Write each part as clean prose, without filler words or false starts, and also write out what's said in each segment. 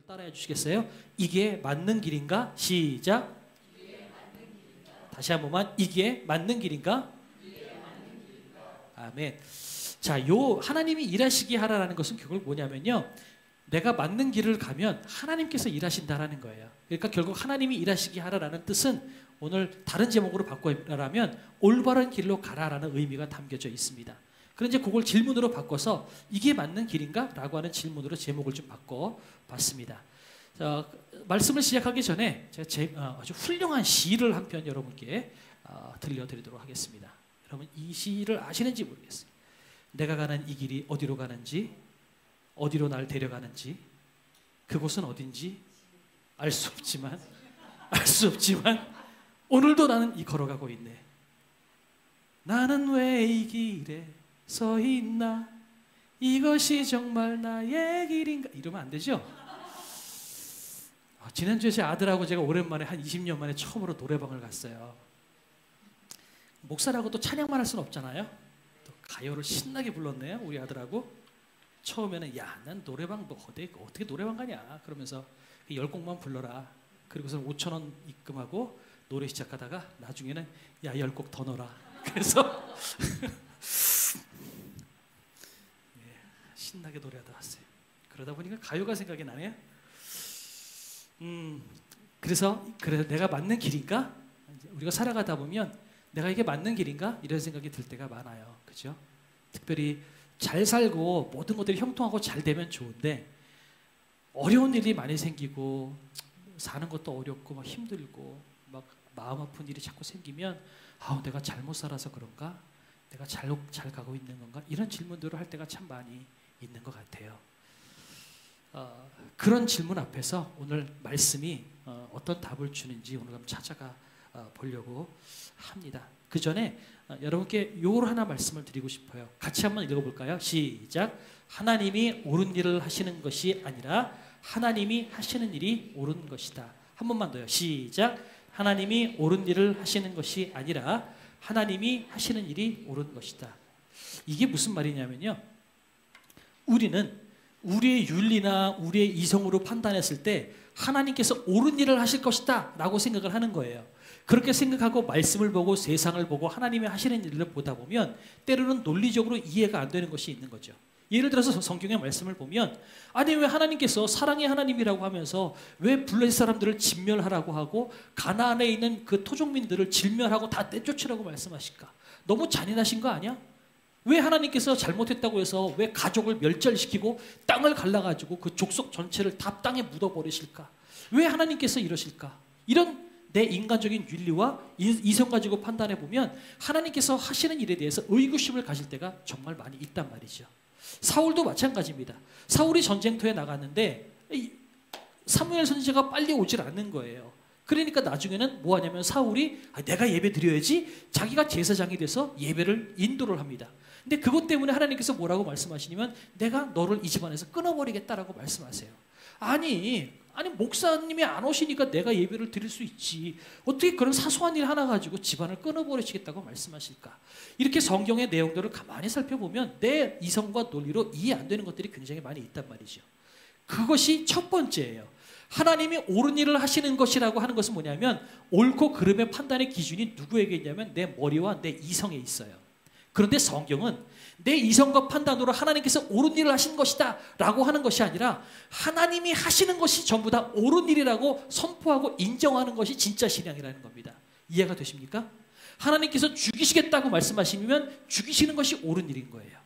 따라해 주시겠어요? 이게 맞는 길인가? 시작. 다시 한 번만. 이게 맞는 길인가? 아멘. 자, 요 하나님이 일하시게 하라라는 것은 결국 뭐냐면요, 내가 맞는 길을 가면 하나님께서 일하신다라는 거예요. 그러니까 결국 하나님이 일하시게 하라라는 뜻은 오늘 다른 제목으로 바꾸라면 올바른 길로 가라라는 의미가 담겨져 있습니다. 그런데 그걸 질문으로 바꿔서 이게 맞는 길인가? 라고 하는 질문으로 제목을 좀 바꿔봤습니다. 자, 말씀을 시작하기 전에 제가 아주 훌륭한 시를 한 편 여러분께 들려드리도록 하겠습니다. 여러분 이 시를 아시는지 모르겠어요. 내가 가는 이 길이 어디로 가는지, 어디로 날 데려가는지, 그곳은 어딘지 알 수 없지만 오늘도 나는 걸어가고 있네. 나는 왜 이 길에 서 있나? 이것이 정말 나의 길인가? 이러면 안 되죠? 지난주에 제 아들하고 제가 오랜만에 한 20년 만에 처음으로 노래방을 갔어요. 목사라고 또 찬양만 할 수는 없잖아요. 또 가요를 신나게 불렀네요, 우리 아들하고. 처음에는 야, 난 노래방 너 어떻게 노래방 가냐 그러면서 10곡만 불러라. 그리고서 5,000원 입금하고 노래 시작하다가 나중에는 야, 10곡 더 넣어라. 그래서 신나게 노래하다 왔어요. 그러다 보니까 가요가 생각이 나네요. 그래서 내가 맞는 길인가? 우리가 살아가다 보면 내가 이게 맞는 길인가? 이런 생각이 들 때가 많아요. 그죠? 특별히 잘 살고 모든 것들이 형통하고 잘 되면 좋은데 어려운 일이 많이 생기고 사는 것도 어렵고 막 힘들고 막 마음 아픈 일이 자꾸 생기면 내가 잘못 살아서 그런가? 내가 잘 가고 있는 건가? 이런 질문들을 할 때가 참 많이 있는 것 같아요. 그런 질문 앞에서 오늘 말씀이 어떤 답을 주는지 오늘 한번 찾아가 보려고 합니다. 그 전에 여러분께 요걸 하나 말씀을 드리고 싶어요. 같이 한번 읽어볼까요? 시작. 하나님이 옳은 일을 하시는 것이 아니라 하나님이 하시는 일이 옳은 것이다. 한 번만 더요. 시작. 하나님이 옳은 일을 하시는 것이 아니라 하나님이 하시는 일이 옳은 것이다. 이게 무슨 말이냐면요, 우리는 우리의 윤리나 우리의 이성으로 판단했을 때 하나님께서 옳은 일을 하실 것이다 라고 생각을 하는 거예요. 그렇게 생각하고 말씀을 보고 세상을 보고 하나님이 하시는 일을 보다 보면 때로는 논리적으로 이해가 안 되는 것이 있는 거죠. 예를 들어서 성경의 말씀을 보면 아니 왜 하나님께서 사랑의 하나님이라고 하면서 왜 블레셋 사람들을 진멸하라고 하고 가나안에 있는 그 토종민들을 진멸하고 다 내쫓으라고 말씀하실까? 너무 잔인하신 거 아니야? 왜 하나님께서 잘못했다고 해서 왜 가족을 멸절시키고 땅을 갈라가지고 그 족속 전체를 다 땅에 묻어버리실까? 왜 하나님께서 이러실까? 이런 내 인간적인 윤리와 이성 가지고 판단해 보면 하나님께서 하시는 일에 대해서 의구심을 가질 때가 정말 많이 있단 말이죠. 사울도 마찬가지입니다. 사울이 전쟁터에 나갔는데 사무엘 선지자가 빨리 오질 않는 거예요. 그러니까 나중에는 뭐 하냐면 사울이 내가 예배 드려야지 자기가 제사장이 돼서 예배를 인도를 합니다. 근데 그것 때문에 하나님께서 뭐라고 말씀하시냐면 내가 너를 이 집안에서 끊어버리겠다라고 말씀하세요. 아니 목사님이 안 오시니까 내가 예배를 드릴 수 있지. 어떻게 그런 사소한 일 하나 가지고 집안을 끊어버리시겠다고 말씀하실까? 이렇게 성경의 내용들을 가만히 살펴보면 내 이성과 논리로 이해 안 되는 것들이 굉장히 많이 있단 말이죠. 그것이 첫 번째예요. 하나님이 옳은 일을 하시는 것이라고 하는 것은 뭐냐면 옳고 그름의 판단의 기준이 누구에게 있냐면 내 머리와 내 이성에 있어요. 그런데 성경은 내 이성과 판단으로 하나님께서 옳은 일을 하신 것이다 라고 하는 것이 아니라 하나님이 하시는 것이 전부 다 옳은 일이라고 선포하고 인정하는 것이 진짜 신앙이라는 겁니다. 이해가 되십니까? 하나님께서 죽이시겠다고 말씀하시면 죽이시는 것이 옳은 일인 거예요.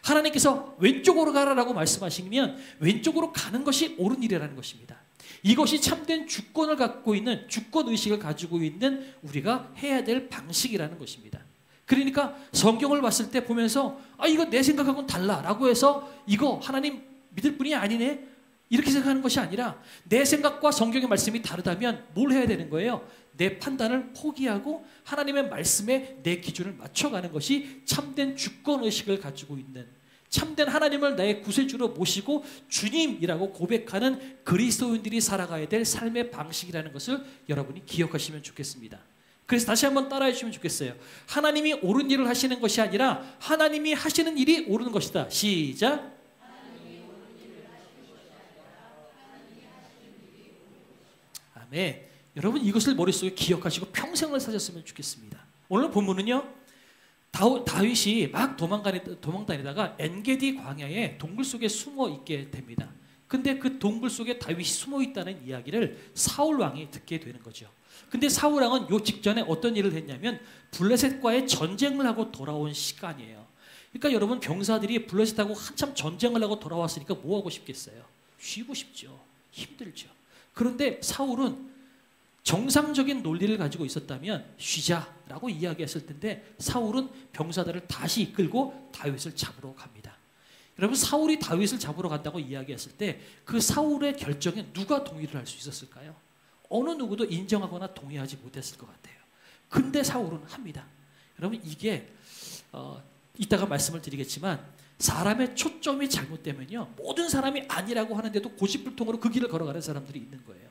하나님께서 왼쪽으로 가라라고 말씀하시면 왼쪽으로 가는 것이 옳은 일이라는 것입니다. 이것이 참된 주권을 갖고 있는 주권의식을 가지고 있는 우리가 해야 될 방식이라는 것입니다. 그러니까 성경을 봤을 때 보면서 이거 내 생각하고는 달라 라고 해서 이거 하나님 믿을 분이 아니네 이렇게 생각하는 것이 아니라 내 생각과 성경의 말씀이 다르다면 뭘 해야 되는 거예요? 내 판단을 포기하고 하나님의 말씀에 내 기준을 맞춰가는 것이 참된 주권의식을 가지고 있는 참된 하나님을 나의 구세주로 모시고 주님이라고 고백하는 그리스도인들이 살아가야 될 삶의 방식이라는 것을 여러분이 기억하시면 좋겠습니다. 그래서 다시 한번 따라해 주시면 좋겠어요. 하나님이 옳은 일을 하시는 것이 아니라 하나님이 하시는 일이 옳은 것이다. 시작. 다음에 여러분 이것을 머릿속에 기억하시고 평생을 사셨으면 좋겠습니다. 오늘 본문은요, 다윗이 막 도망다니다가 엔게디 광야에 동굴 속에 숨어 있게 됩니다. 근데 그 동굴 속에 다윗이 숨어 있다는 이야기를 사울 왕이 듣게 되는 거죠. 근데 사울 왕은 요 직전에 어떤 일을 했냐면 블레셋과의 전쟁을 하고 돌아온 시간이에요. 그러니까 여러분 병사들이 블레셋하고 한참 전쟁을 하고 돌아왔으니까 뭐 하고 싶겠어요? 쉬고 싶죠. 힘들죠. 그런데 사울은 정상적인 논리를 가지고 있었다면 쉬자라고 이야기했을 텐데 사울은 병사들을 다시 이끌고 다윗을 잡으러 갑니다. 여러분 사울이 다윗을 잡으러 간다고 이야기했을 때 그 사울의 결정에 누가 동의를 할 수 있었을까요? 어느 누구도 인정하거나 동의하지 못했을 것 같아요. 근데 사울은 합니다. 여러분 이게 이따가 말씀을 드리겠지만 사람의 초점이 잘못되면요 모든 사람이 아니라고 하는데도 고집불통으로 그 길을 걸어가는 사람들이 있는 거예요.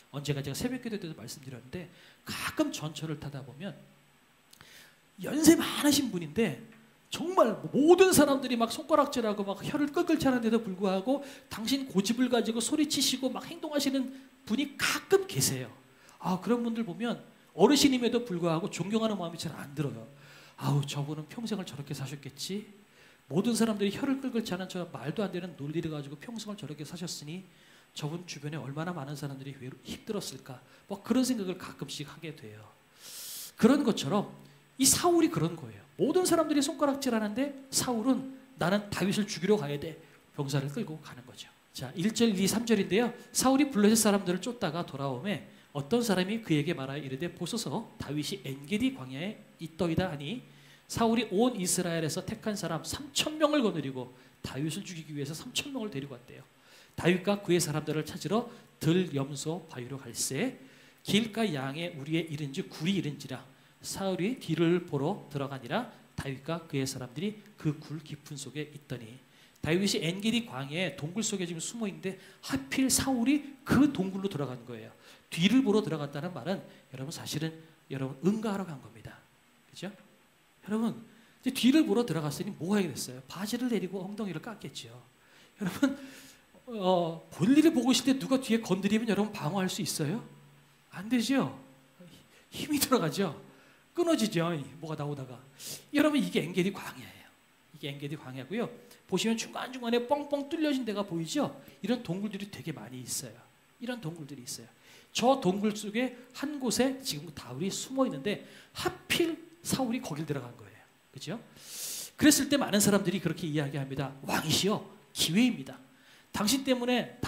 언제가 제가 새벽기도 때도 말씀드렸는데 가끔 전철을 타다 보면 연세 많으신 분인데 정말 모든 사람들이 막 손가락질하고 막 혀를 끌끌 차는데도 불구하고 당신 고집을 가지고 소리치시고 막 행동하시는 분이 가끔 계세요. 그런 분들 보면 어르신임에도 불구하고 존경하는 마음이 잘 안 들어요. 저분은 평생을 저렇게 사셨겠지? 모든 사람들이 혀를 끌끌 차는 저 말도 안 되는 논리를 가지고 평생을 저렇게 사셨으니 저분 주변에 얼마나 많은 사람들이 힘들었을까? 뭐 그런 생각을 가끔씩 하게 돼요. 그런 것처럼 이 사울이 그런 거예요. 모든 사람들이 손가락질하는데 사울은 나는 다윗을 죽이러 가야 돼. 병사를 끌고 가는 거죠. 자, 1절, 2, 3절인데요. 사울이 블레셋 사람들을 쫓다가 돌아오매 어떤 사람이 그에게 말하여 이르되 보소서 다윗이 엔게디 광야에 있더이다 하니 사울이 온 이스라엘에서 택한 사람 3,000명을 거느리고 다윗을 죽이기 위해서 3,000명을 데리고 왔대요. 다윗과 그의 사람들을 찾으러 들 염소 바위로 갈새 길가 양의 우리에 이른지 굴이 이른지라 사울이 뒤를 보러 들어가니라 다윗과 그의 사람들이 그 굴 깊은 속에 있더니 다윗이 엔게디 광야에 동굴 속에 지금 숨어 있는데 하필 사울이 그 동굴로 들어간 거예요. 뒤를 보러 들어갔다는 말은 여러분 사실은 여러분 응가하러 간 겁니다. 그렇죠? 여러분 이제 뒤를 보러 들어갔으니 뭐 해야겠어요? 바지를 내리고 엉덩이를 깎겠죠. 여러분 볼일을 보고 있을 때 누가 뒤에 건드리면 여러분 방어할 수 있어요? 안 되죠. 힘이 들어가죠. 끊어지죠. 뭐가 나오다가. 여러분 이게 엔게디 광야예요. 이게 엔게디 광야고요. 보시면 중간중간에 뻥뻥 뚫려진 데가 보이죠? 이런 동굴들이 되게 많이 있어요. 이런 동굴들이 있어요. 저 동굴 속에 한 곳에 지금 다윗이 숨어 있는데 하필 사울이 거길 들어간 거예요. 그렇죠? 그랬을 때 많은 사람들이 그렇게 이야기합니다. 왕이시여 기회입니다. 당신 때문에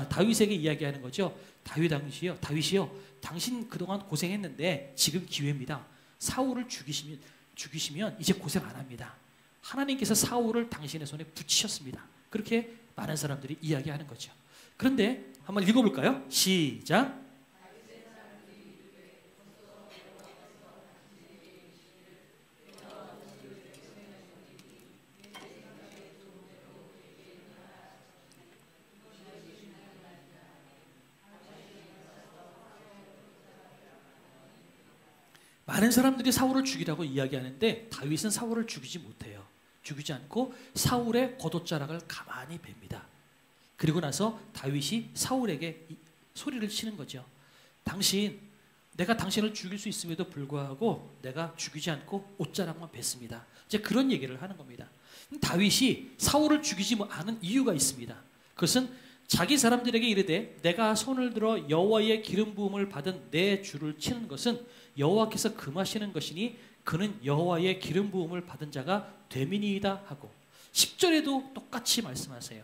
다윗에게 이야기하는 거죠. 다윗이요 당신 그동안 고생했는데 지금 기회입니다. 사울을 죽이시면 이제 고생 안 합니다. 하나님께서 사울을 당신의 손에 붙이셨습니다. 그렇게 많은 사람들이 이야기하는 거죠. 그런데 한번 읽어볼까요? 시작. 많은 사람들이 사울을 죽이라고 이야기하는데 다윗은 사울을 죽이지 못해요. 죽이지 않고 사울의 겉옷자락을 가만히 뱁니다. 그리고 나서 다윗이 사울에게 소리를 치는 거죠. 내가 당신을 죽일 수 있음에도 불구하고 내가 죽이지 않고 옷자락만 뱉습니다. 이제 그런 얘기를 하는 겁니다. 다윗이 사울을 죽이지 않은 이유가 있습니다. 그것은 자기 사람들에게 이르되 내가 손을 들어 여호와의 기름 부음을 받은 내 주를 치는 것은 여호와께서 금하시는 것이니 그는 여호와의 기름 부음을 받은 자가 되미니이다 하고 10절에도 똑같이 말씀하세요.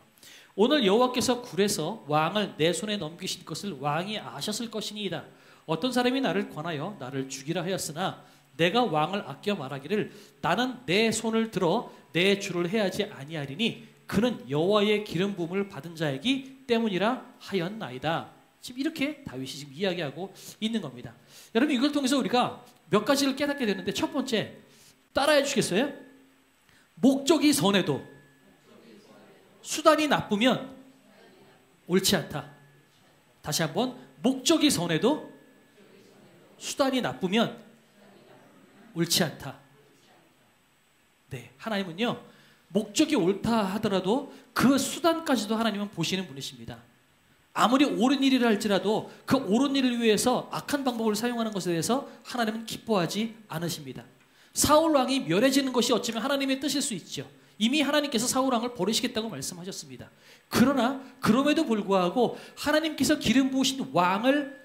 오늘 여호와께서 굴에서 왕을 내 손에 넘기신 것을 왕이 아셨을 것이니이다. 어떤 사람이 나를 권하여 나를 죽이라 하였으나 내가 왕을 아껴 말하기를 나는 내 손을 들어 내 주를 해하지 아니하리니 그는 여호와의 기름 부음을 받은 자이기 때문이라 하였나이다. 지금 이렇게 다윗이 지금 이야기하고 있는 겁니다. 여러분 이걸 통해서 우리가 몇 가지를 깨닫게 되는데 첫 번째 따라해 주시겠어요? 목적이 선해도 수단이 나쁘면 옳지 않다. 다시 한번 목적이 선해도 수단이 나쁘면 옳지 않다. 네, 하나님은요 목적이 옳다 하더라도 그 수단까지도 하나님은 보시는 분이십니다. 아무리 옳은 일이라 할지라도 그 옳은 일을 위해서 악한 방법을 사용하는 것에 대해서 하나님은 기뻐하지 않으십니다. 사울 왕이 멸해지는 것이 어쩌면 하나님의 뜻일 수 있죠. 이미 하나님께서 사울 왕을 버리시겠다고 말씀하셨습니다. 그러나 그럼에도 불구하고 하나님께서 기름 부으신 왕을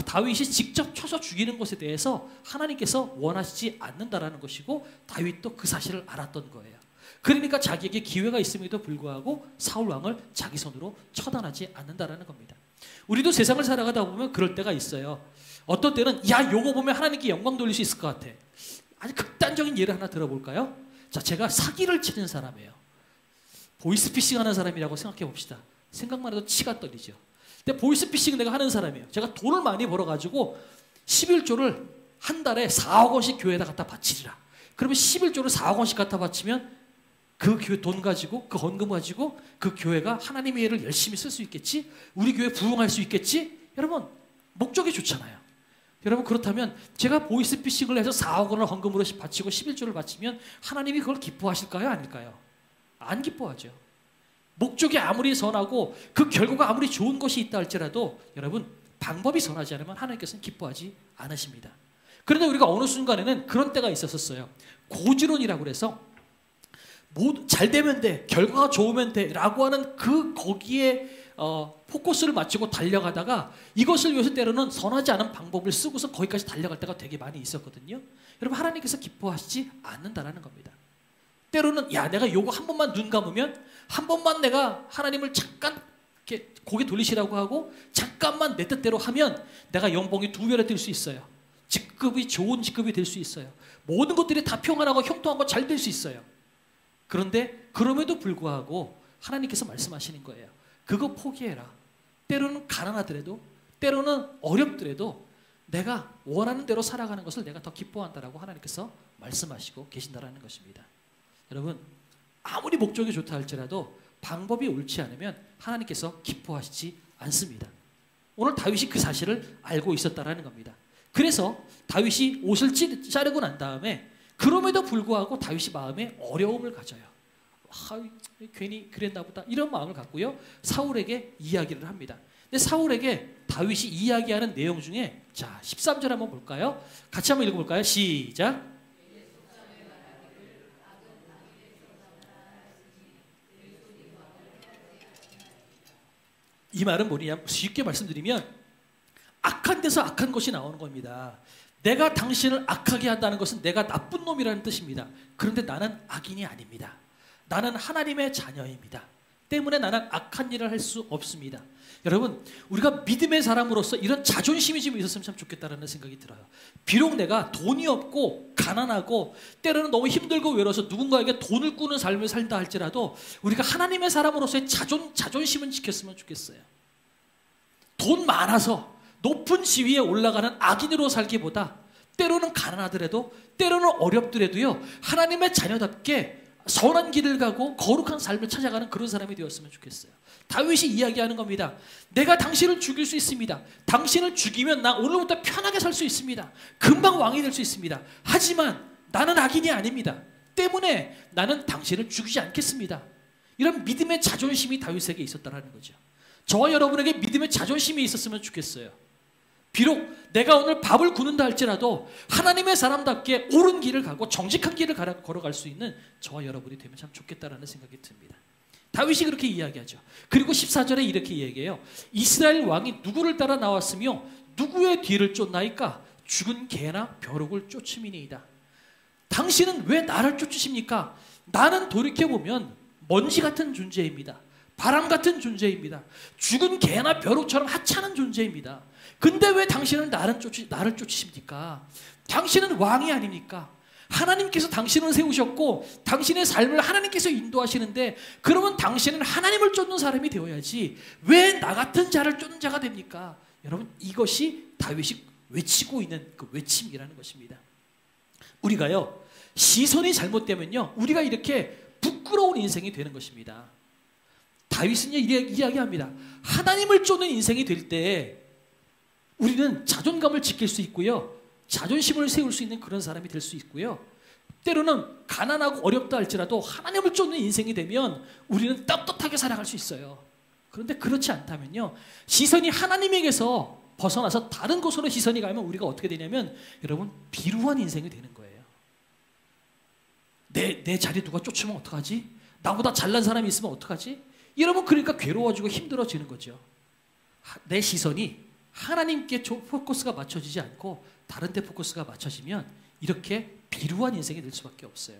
다윗이 직접 쳐서 죽이는 것에 대해서 하나님께서 원하시지 않는다라는 것이고 다윗도 그 사실을 알았던 거예요. 그러니까 자기에게 기회가 있음에도 불구하고 사울 왕을 자기 손으로 처단하지 않는다라는 겁니다. 우리도 세상을 살아가다 보면 그럴 때가 있어요. 어떤 때는 야 요거 보면 하나님께 영광 돌릴 수 있을 것 같아. 아주 극단적인 예를 하나 들어볼까요? 자, 제가 사기를 치는 사람이에요. 보이스피싱 하는 사람이라고 생각해 봅시다. 생각만 해도 치가 떨리죠. 근데 보이스피싱 내가 하는 사람이에요. 제가 돈을 많이 벌어가지고 11조를 한 달에 4억 원씩 교회에다 갖다 바치리라. 그러면 11조를 4억 원씩 갖다 바치면 그 교회 돈 가지고 그 헌금 가지고 그 교회가 하나님의 일을 열심히 쓸 수 있겠지? 우리 교회 부흥할 수 있겠지? 여러분 목적이 좋잖아요. 여러분 그렇다면 제가 보이스피싱을 해서 4억 원을 헌금으로 바치고 11조를 바치면 하나님이 그걸 기뻐하실까요? 아닐까요? 안 기뻐하죠. 목적이 아무리 선하고 그 결과가 아무리 좋은 것이 있다 할지라도 여러분 방법이 선하지 않으면 하나님께서는 기뻐하지 않으십니다. 그런데 우리가 어느 순간에는 그런 때가 있었어요. 고지론이라고 그래서 잘 되면 돼, 결과가 좋으면 돼 라고 하는 거기에 포커스를 맞추고 달려가다가 이것을 위해서 때로는 선하지 않은 방법을 쓰고서 거기까지 달려갈 때가 되게 많이 있었거든요. 여러분 하나님께서 기뻐하시지 않는다라는 겁니다. 때로는 야 내가 요거 한 번만 눈 감으면 한 번만 내가 하나님을 잠깐 이렇게 고개 돌리시라고 하고 잠깐만 내 뜻대로 하면 내가 연봉이 2배로 뛸 수 있어요. 직급이 좋은 직급이 될 수 있어요. 모든 것들이 다 평안하고 형통하고 잘 될 수 있어요. 그런데 그럼에도 불구하고 하나님께서 말씀하시는 거예요. 그거 포기해라. 때로는 가난하더라도 때로는 어렵더라도 내가 원하는 대로 살아가는 것을 내가 더 기뻐한다라고 하나님께서 말씀하시고 계신다라는 것입니다. 여러분 아무리 목적이 좋다 할지라도 방법이 옳지 않으면 하나님께서 기뻐하시지 않습니다. 오늘 다윗이 그 사실을 알고 있었다라는 겁니다. 그래서 다윗이 옷을 자르고 난 다음에 그럼에도 불구하고 다윗이 마음에 어려움을 가져요. 괜히 그랬나 보다 이런 마음을 갖고요. 사울에게 이야기를 합니다. 근데 사울에게 다윗이 이야기하는 내용 중에 자 13절 한번 볼까요? 같이 한번 읽어볼까요? 시작. 이 말은 뭐냐 쉽게 말씀드리면 악한 데서 악한 것이 나오는 겁니다. 내가 당신을 악하게 한다는 것은 내가 나쁜 놈이라는 뜻입니다. 그런데 나는 악인이 아닙니다. 나는 하나님의 자녀입니다. 때문에 나는 악한 일을 할 수 없습니다. 여러분 우리가 믿음의 사람으로서 이런 자존심이 좀 있었으면 참 좋겠다는 생각이 들어요. 비록 내가 돈이 없고 가난하고 때로는 너무 힘들고 외로워서 누군가에게 돈을 꾸는 삶을 살다 할지라도 우리가 하나님의 사람으로서의 자존심은 지켰으면 좋겠어요. 돈 많아서 높은 지위에 올라가는 악인으로 살기보다 때로는 가난하더라도 때로는 어렵더라도요 하나님의 자녀답게 선한 길을 가고 거룩한 삶을 찾아가는 그런 사람이 되었으면 좋겠어요. 다윗이 이야기하는 겁니다. 내가 당신을 죽일 수 있습니다. 당신을 죽이면 나 오늘부터 편하게 살 수 있습니다. 금방 왕이 될 수 있습니다. 하지만 나는 악인이 아닙니다. 때문에 나는 당신을 죽이지 않겠습니다. 이런 믿음의 자존심이 다윗에게 있었다는 거죠. 저와 여러분에게 믿음의 자존심이 있었으면 좋겠어요. 비록 내가 오늘 밥을 굽는다 할지라도 하나님의 사람답게 옳은 길을 가고 정직한 길을 걸어갈 수 있는 저와 여러분이 되면 참 좋겠다라는 생각이 듭니다. 다윗이 그렇게 이야기하죠. 그리고 14절에 이렇게 얘기해요. 이스라엘 왕이 누구를 따라 나왔으며 누구의 뒤를 쫓나이까? 죽은 개나 벼룩을 쫓음이니이다. 당신은 왜 나를 쫓으십니까? 나는 돌이켜보면 먼지 같은 존재입니다. 바람 같은 존재입니다. 죽은 개나 벼룩처럼 하찮은 존재입니다. 근데 왜 당신은 나를 쫓으십니까? 당신은 왕이 아닙니까? 하나님께서 당신을 세우셨고 당신의 삶을 하나님께서 인도하시는데 그러면 당신은 하나님을 쫓는 사람이 되어야지 왜 나 같은 자를 쫓는 자가 됩니까? 여러분 이것이 다윗이 외치고 있는 그 외침이라는 것입니다. 우리가요 시선이 잘못되면요 우리가 이렇게 부끄러운 인생이 되는 것입니다. 다윗은 이야기합니다. 하나님을 쫓는 인생이 될 때 우리는 자존감을 지킬 수 있고요. 자존심을 세울 수 있는 그런 사람이 될 수 있고요. 때로는 가난하고 어렵다 할지라도 하나님을 쫓는 인생이 되면 우리는 떳떳하게 살아갈 수 있어요. 그런데 그렇지 않다면요, 시선이 하나님에게서 벗어나서 다른 곳으로 시선이 가면 우리가 어떻게 되냐면 여러분 비루한 인생이 되는 거예요. 내 자리 누가 쫓으면 어떡하지? 나보다 잘난 사람이 있으면 어떡하지? 여러분 그러니까 괴로워지고 힘들어지는 거죠. 내 시선이 하나님께 포커스가 맞춰지지 않고 다른 데 포커스가 맞춰지면 이렇게 비루한 인생이 될 수밖에 없어요.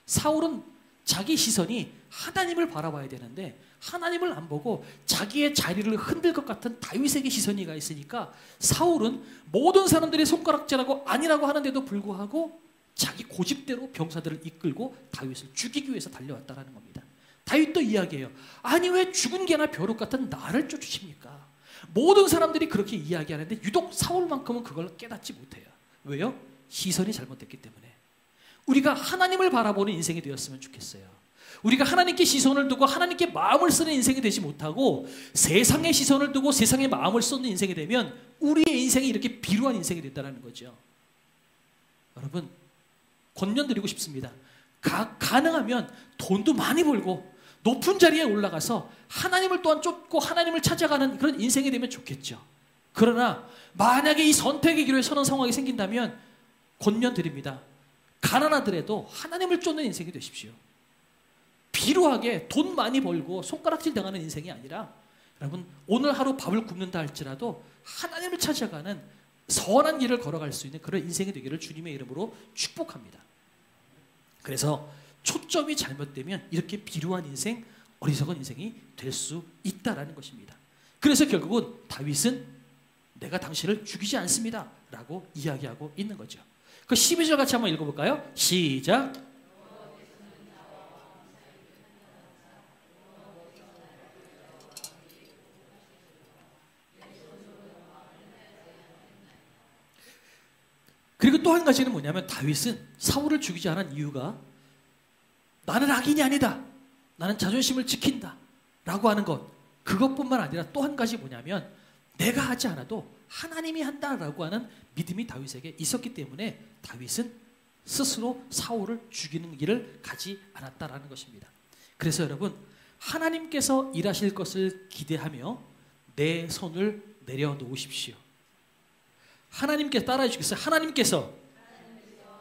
사울은 자기 시선이 하나님을 바라봐야 되는데 하나님을 안 보고 자기의 자리를 흔들 것 같은 다윗에게 시선이 가 있으니까 사울은 모든 사람들이 손가락질하고 아니라고 하는데도 불구하고 자기 고집대로 병사들을 이끌고 다윗을 죽이기 위해서 달려왔다는 겁니다. 다윗도 이야기해요. 아니 왜 죽은 개나 벼룩 같은 나를 쫓으십니까? 모든 사람들이 그렇게 이야기하는데 유독 사울만큼은 그걸 깨닫지 못해요. 왜요? 시선이 잘못됐기 때문에. 우리가 하나님을 바라보는 인생이 되었으면 좋겠어요. 우리가 하나님께 시선을 두고 하나님께 마음을 쓰는 인생이 되지 못하고 세상의 시선을 두고 세상의 마음을 쏟는 인생이 되면 우리의 인생이 이렇게 비루한 인생이 된다는 거죠. 여러분 권면드리고 싶습니다. 가능하면 돈도 많이 벌고 높은 자리에 올라가서 하나님을 또한 쫓고 하나님을 찾아가는 그런 인생이 되면 좋겠죠. 그러나 만약에 이 선택의 기로에 서는 상황이 생긴다면 권면드립니다. 가난하더라도 하나님을 쫓는 인생이 되십시오. 비루하게 돈 많이 벌고 손가락질 당하는 인생이 아니라 여러분 오늘 하루 밥을 굶는다 할지라도 하나님을 찾아가는 선한 길을 걸어갈 수 있는 그런 인생이 되기를 주님의 이름으로 축복합니다. 그래서 초점이 잘못되면 이렇게 비루한 인생, 어리석은 인생이 될 수 있다라는 것입니다. 그래서 결국은 다윗은 내가 당신을 죽이지 않습니다 라고 이야기하고 있는 거죠. 그 12절 같이 한번 읽어볼까요? 시작. 그리고 또 한 가지는 뭐냐면 다윗은 사울을 죽이지 않은 이유가 나는 악인이 아니다. 나는 자존심을 지킨다. 라고 하는 것. 그것뿐만 아니라 또 한 가지 뭐냐면 내가 하지 않아도 하나님이 한다라고 하는 믿음이 다윗에게 있었기 때문에 다윗은 스스로 사울을 죽이는 길을 가지 않았다라는 것입니다. 그래서 여러분 하나님께서 일하실 것을 기대하며 내 손을 내려놓으십시오. 하나님께서 따라해 주겠어요? 하나님께서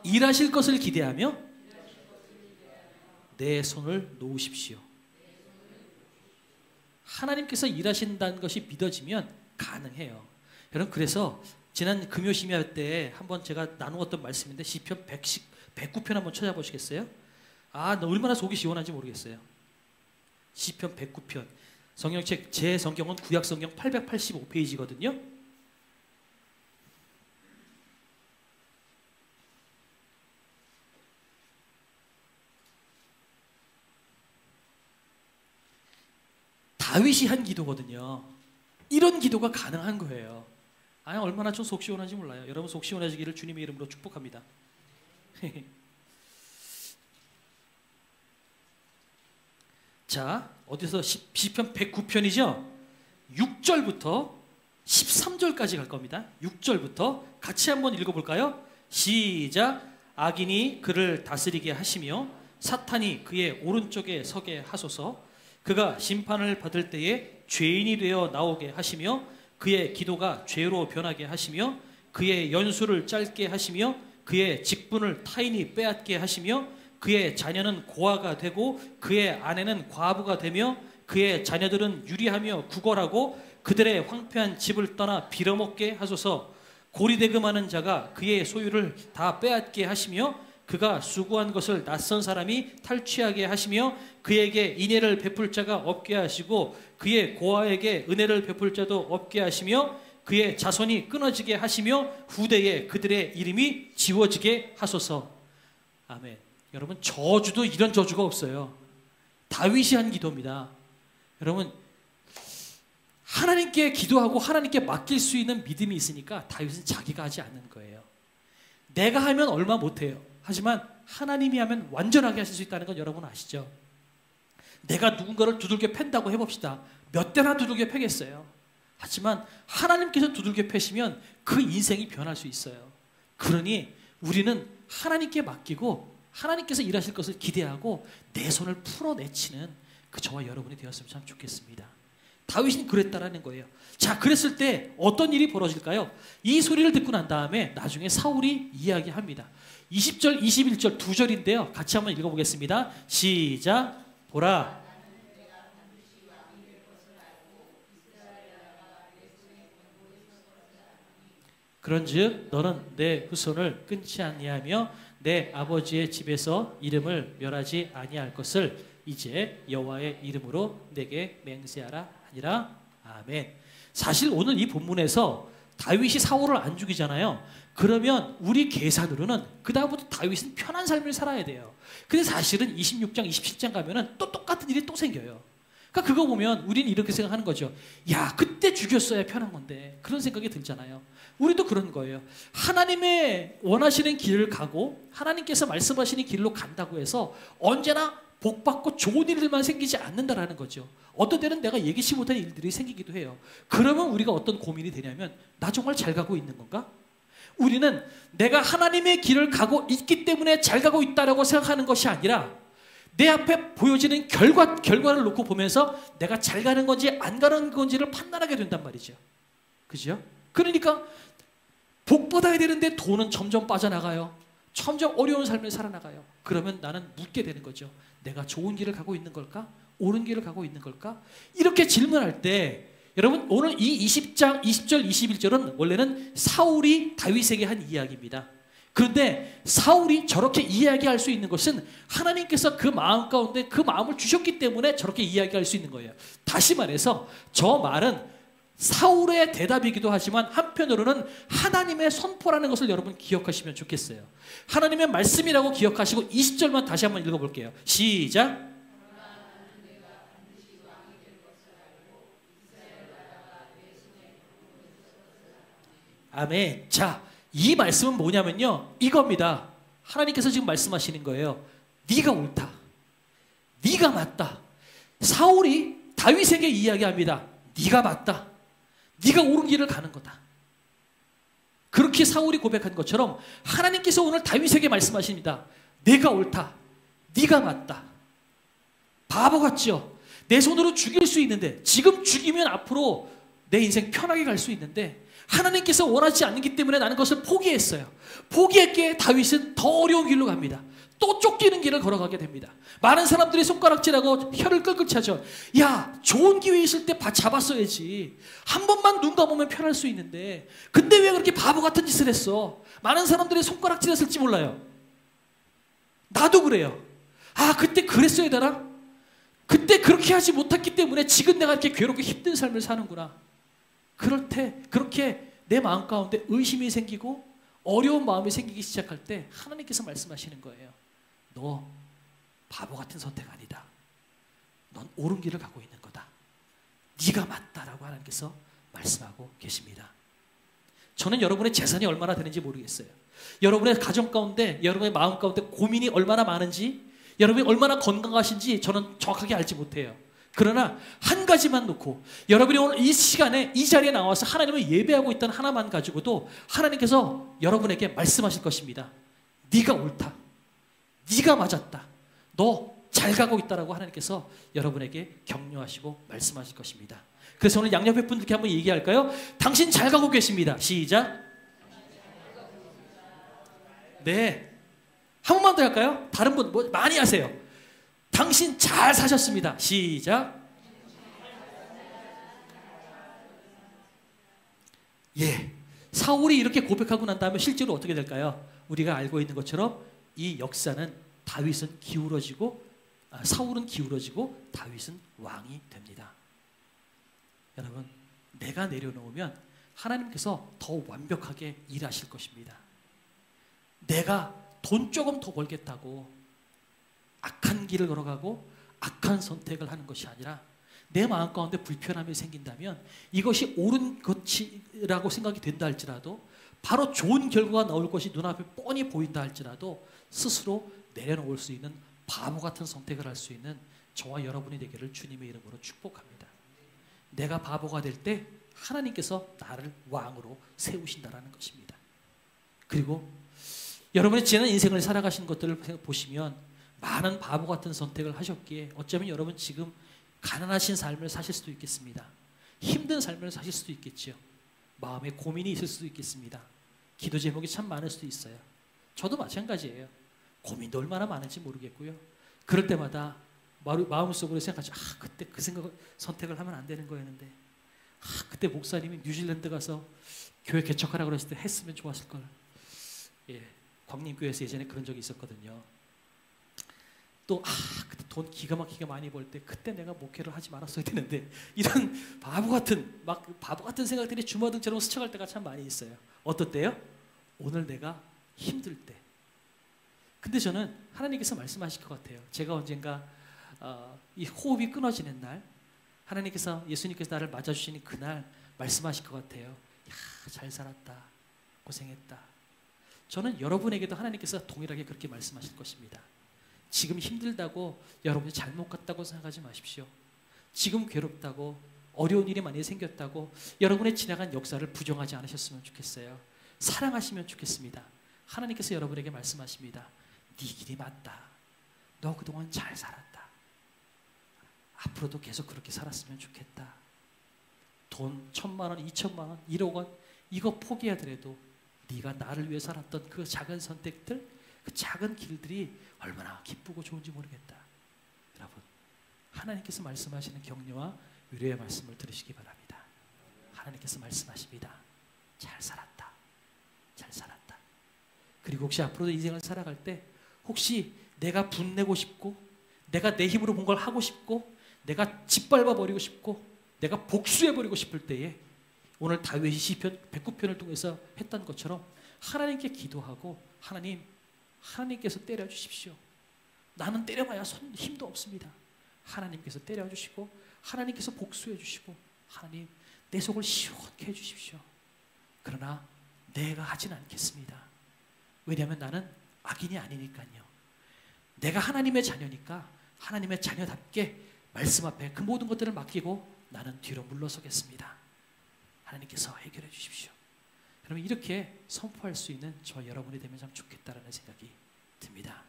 일하실 것을 기대하며 내 손을 놓으십시오. 하나님께서 일하신다는 것이 믿어지면 가능해요. 여러분 그래서 지난 금요 심야 때 한번 제가 나누었던 말씀인데 시편 109편 한번 찾아보시겠어요? 얼마나 속이 시원한지 모르겠어요. 시편 109편 성경책 제 성경은 구약 성경 885페이지거든요. 다윗이 한 기도거든요. 이런 기도가 가능한 거예요. 얼마나 좀 속 시원한지 몰라요. 여러분 속 시원해지기를 주님의 이름으로 축복합니다. 자, 어디서 시편 109편이죠? 6절부터 13절까지 갈 겁니다. 6절부터 같이 한번 읽어볼까요? 시작. 악인이 그를 다스리게 하시며 사탄이 그의 오른쪽에 서게 하소서. 그가 심판을 받을 때에 죄인이 되어 나오게 하시며 그의 기도가 죄로 변하게 하시며 그의 연수를 짧게 하시며 그의 직분을 타인이 빼앗게 하시며 그의 자녀는 고아가 되고 그의 아내는 과부가 되며 그의 자녀들은 유리하며 구걸하고 그들의 황폐한 집을 떠나 빌어먹게 하소서. 고리대금하는 자가 그의 소유를 다 빼앗게 하시며 그가 수고한 것을 낯선 사람이 탈취하게 하시며 그에게 인애를 베풀 자가 없게 하시고 그의 고아에게 은혜를 베풀 자도 없게 하시며 그의 자손이 끊어지게 하시며 후대에 그들의 이름이 지워지게 하소서. 아멘. 여러분 저주도 이런 저주가 없어요. 다윗이 한 기도입니다. 여러분 하나님께 기도하고 하나님께 맡길 수 있는 믿음이 있으니까 다윗은 자기가 하지 않는 거예요. 내가 하면 얼마 못해요. 하지만 하나님이 하면 완전하게 하실 수 있다는 건 여러분 아시죠? 내가 누군가를 두들겨 팬다고 해봅시다. 몇 대나 두들겨 패겠어요. 하지만 하나님께서 두들겨 패시면 그 인생이 변할 수 있어요. 그러니 우리는 하나님께 맡기고 하나님께서 일하실 것을 기대하고 내 손을 풀어내치는 그 저와 여러분이 되었으면 참 좋겠습니다. 다윗이 그랬다라는 거예요. 자, 그랬을 때 어떤 일이 벌어질까요? 이 소리를 듣고 난 다음에 나중에 사울이 이야기합니다. 20절, 21절 두 절인데요. 같이 한번 읽어보겠습니다. 시작. 보라. 그런즉 너는 내 후손을 끊지 아니하며 내 아버지의 집에서 이름을 멸하지 아니할 것을 이제 여호와의 이름으로 내게 맹세하라 하니라. 아멘. 사실 오늘 이 본문에서 다윗이 사울을 안 죽이잖아요. 그러면 우리 계산으로는 그 다음부터 다윗은 편한 삶을 살아야 돼요. 근데 사실은 26장, 27장 가면은 또 똑같은 일이 또 생겨요. 그러니까 그거 보면 우리는 이렇게 생각하는 거죠. 야, 그때 죽였어야 편한 건데. 그런 생각이 들잖아요. 우리도 그런 거예요. 하나님의 원하시는 길을 가고 하나님께서 말씀하시는 길로 간다고 해서 언제나 복받고 좋은 일들만 생기지 않는다라는 거죠. 어떤 때는 내가 예기치 못한 일들이 생기기도 해요. 그러면 우리가 어떤 고민이 되냐면 나 정말 잘 가고 있는 건가? 우리는 내가 하나님의 길을 가고 있기 때문에 잘 가고 있다라고 생각하는 것이 아니라 내 앞에 보여지는 결과를 놓고 보면서 내가 잘 가는 건지 안 가는 건지를 판단하게 된단 말이죠. 그죠? 그러니까 복 받아야 되는데 돈은 점점 빠져나가요. 점점 어려운 삶을 살아나가요. 그러면 나는 묻게 되는 거죠. 내가 좋은 길을 가고 있는 걸까? 옳은 길을 가고 있는 걸까? 이렇게 질문할 때 여러분 오늘 이 20장 20절 21절은 원래는 사울이 다윗에게 한 이야기입니다. 그런데 사울이 저렇게 이야기할 수 있는 것은 하나님께서 그 마음 가운데 그 마음을 주셨기 때문에 저렇게 이야기할 수 있는 거예요. 다시 말해서 저 말은 사울의 대답이기도 하지만 한편으로는 하나님의 선포라는 것을 여러분 기억하시면 좋겠어요. 하나님의 말씀이라고 기억하시고 20절만 다시 한번 읽어볼게요. 시작. 아멘. 자, 이 말씀은 뭐냐면요, 이겁니다. 하나님께서 지금 말씀하시는 거예요. 네가 옳다, 네가 맞다. 사울이 다윗에게 이야기합니다. 네가 맞다, 네가 옳은 길을 가는 거다. 그렇게 사울이 고백한 것처럼 하나님께서 오늘 다윗에게 말씀하십니다. 내가 옳다, 네가 맞다. 바보 같죠? 내 손으로 죽일 수 있는데, 지금 죽이면 앞으로 내 인생 편하게 갈 수 있는데 하나님께서 원하지 않기 때문에 나는 그것을 포기했어요. 포기했기에 다윗은 더 어려운 길로 갑니다. 또 쫓기는 길을 걸어가게 됩니다. 많은 사람들이 손가락질하고 혀를 끌끌 차죠. 야, 좋은 기회 있을 때 잡았어야지. 한 번만 눈 감으면 편할 수 있는데 근데 왜 그렇게 바보 같은 짓을 했어? 많은 사람들이 손가락질했을지 몰라요. 나도 그래요. 아, 그때 그랬어야 되나? 그때 그렇게 하지 못했기 때문에 지금 내가 이렇게 괴롭게 힘든 삶을 사는구나. 그럴 때 그렇게 내 마음 가운데 의심이 생기고 어려운 마음이 생기기 시작할 때 하나님께서 말씀하시는 거예요. 너 바보 같은 선택 아니다. 넌 옳은 길을 가고 있는 거다. 네가 맞다라고 하나님께서 말씀하고 계십니다. 저는 여러분의 재산이 얼마나 되는지 모르겠어요. 여러분의 가정 가운데, 여러분의 마음 가운데 고민이 얼마나 많은지, 여러분이 얼마나 건강하신지 저는 정확하게 알지 못해요. 그러나 한 가지만 놓고 여러분이 오늘 이 시간에 이 자리에 나와서 하나님을 예배하고 있다는 하나만 가지고도 하나님께서 여러분에게 말씀하실 것입니다. 네가 옳다, 네가 맞았다, 너 잘 가고 있다라고 하나님께서 여러분에게 격려하시고 말씀하실 것입니다. 그래서 오늘 양옆에 분들께 한번 얘기할까요? 당신 잘 가고 계십니다. 시작. 네, 한 번만 더 할까요? 다른 분 뭐 많이 하세요. 당신 잘 사셨습니다. 시작. 예, 사울이 이렇게 고백하고 난 다음에 실제로 어떻게 될까요? 우리가 알고 있는 것처럼 이 역사는 다윗은 기울어지고 사울은 기울어지고 다윗은 왕이 됩니다. 여러분, 내가 내려놓으면 하나님께서 더 완벽하게 일하실 것입니다. 내가 돈 조금 더 벌겠다고 악한 길을 걸어가고 악한 선택을 하는 것이 아니라 내 마음 가운데 불편함이 생긴다면 이것이 옳은 것이라고 생각이 된다 할지라도, 바로 좋은 결과가 나올 것이 눈앞에 뻔히 보인다 할지라도 스스로 내려놓을 수 있는 바보 같은 선택을 할 수 있는 저와 여러분이 되기를 주님의 이름으로 축복합니다. 내가 바보가 될 때 하나님께서 나를 왕으로 세우신다라는 것입니다. 그리고 여러분의 지난 인생을 살아가신 것들을 보시면 많은 바보 같은 선택을 하셨기에 어쩌면 여러분 지금 가난하신 삶을 사실 수도 있겠습니다. 힘든 삶을 사실 수도 있겠지요. 마음에 고민이 있을 수도 있겠습니다. 기도 제목이 참 많을 수도 있어요. 저도 마찬가지예요. 고민도 얼마나 많은지 모르겠고요. 그럴 때마다 마음속으로 생각하죠. 그때 그 선택을 하면 안 되는 거였는데, 그때 목사님이 뉴질랜드 가서 교회 개척하라고 그랬을 때 했으면 좋았을 걸. 예, 광림교회에서 예전에 그런 적이 있었거든요. 또 그때 돈 기가 막히게 많이 벌 때 그때 내가 목회를 하지 말았어야 되는데, 이런 바보 같은 생각들이 주마등처럼 스쳐갈 때가 참 많이 있어요. 어떨 때요? 오늘 내가 힘들 때. 근데 저는 하나님께서 말씀하실 것 같아요. 제가 언젠가 이 호흡이 끊어지는 날, 하나님께서, 예수님께서 나를 맞아주시는 그날 말씀하실 것 같아요. 야, 잘 살았다, 고생했다. 저는 여러분에게도 하나님께서 동일하게 그렇게 말씀하실 것입니다. 지금 힘들다고 여러분이 잘못 갔다고 생각하지 마십시오. 지금 괴롭다고, 어려운 일이 많이 생겼다고 여러분의 지나간 역사를 부정하지 않으셨으면 좋겠어요. 사랑하시면 좋겠습니다. 하나님께서 여러분에게 말씀하십니다. 네 길이 맞다. 너 그동안 잘 살았다. 앞으로도 계속 그렇게 살았으면 좋겠다. 돈 1,000만 원, 2,000만 원, 1억 원 이거 포기하더라도 네가 나를 위해 살았던 그 작은 선택들, 그 작은 길들이 얼마나 기쁘고 좋은지 모르겠다. 여러분, 하나님께서 말씀하시는 격려와 위로의 말씀을 들으시기 바랍니다. 하나님께서 말씀하십니다. 잘 살았다. 잘 살았다. 그리고 혹시 앞으로도 인생을 살아갈 때 혹시 내가 분내고 싶고, 내가 내 힘으로 뭔가를 하고 싶고, 내가 짓밟아 버리고 싶고, 내가 복수해 버리고 싶을 때에 오늘 다윗이 시편 109편을 통해서 했던 것처럼 하나님께 기도하고, 하나님께서 때려주십시오. 나는 때려봐야 힘도 없습니다. 하나님께서 때려주시고, 하나님께서 복수해 주시고, 하나님 내 속을 시원케 해주십시오. 그러나 내가 하진 않겠습니다. 왜냐하면 나는 악인이 아니니까요. 내가 하나님의 자녀니까 하나님의 자녀답게 말씀 앞에 그 모든 것들을 맡기고 나는 뒤로 물러서겠습니다. 하나님께서 해결해 주십시오. 그러면 이렇게 선포할 수 있는 저와 여러분이 되면 참 좋겠다라는 생각이 듭니다.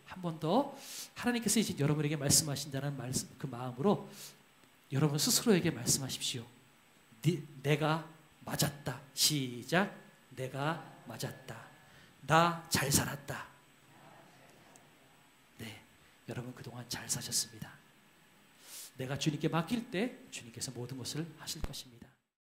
한 번 더 하나님께서 이제 여러분에게 말씀하신다는 그 마음으로 여러분 스스로에게 말씀하십시오. 내가 맞았다. 시작. 내가 맞았다. 나 잘 살았다. 네, 여러분 그동안 잘 사셨습니다. 내가 주님께 맡길 때 주님께서 모든 것을 하실 것입니다.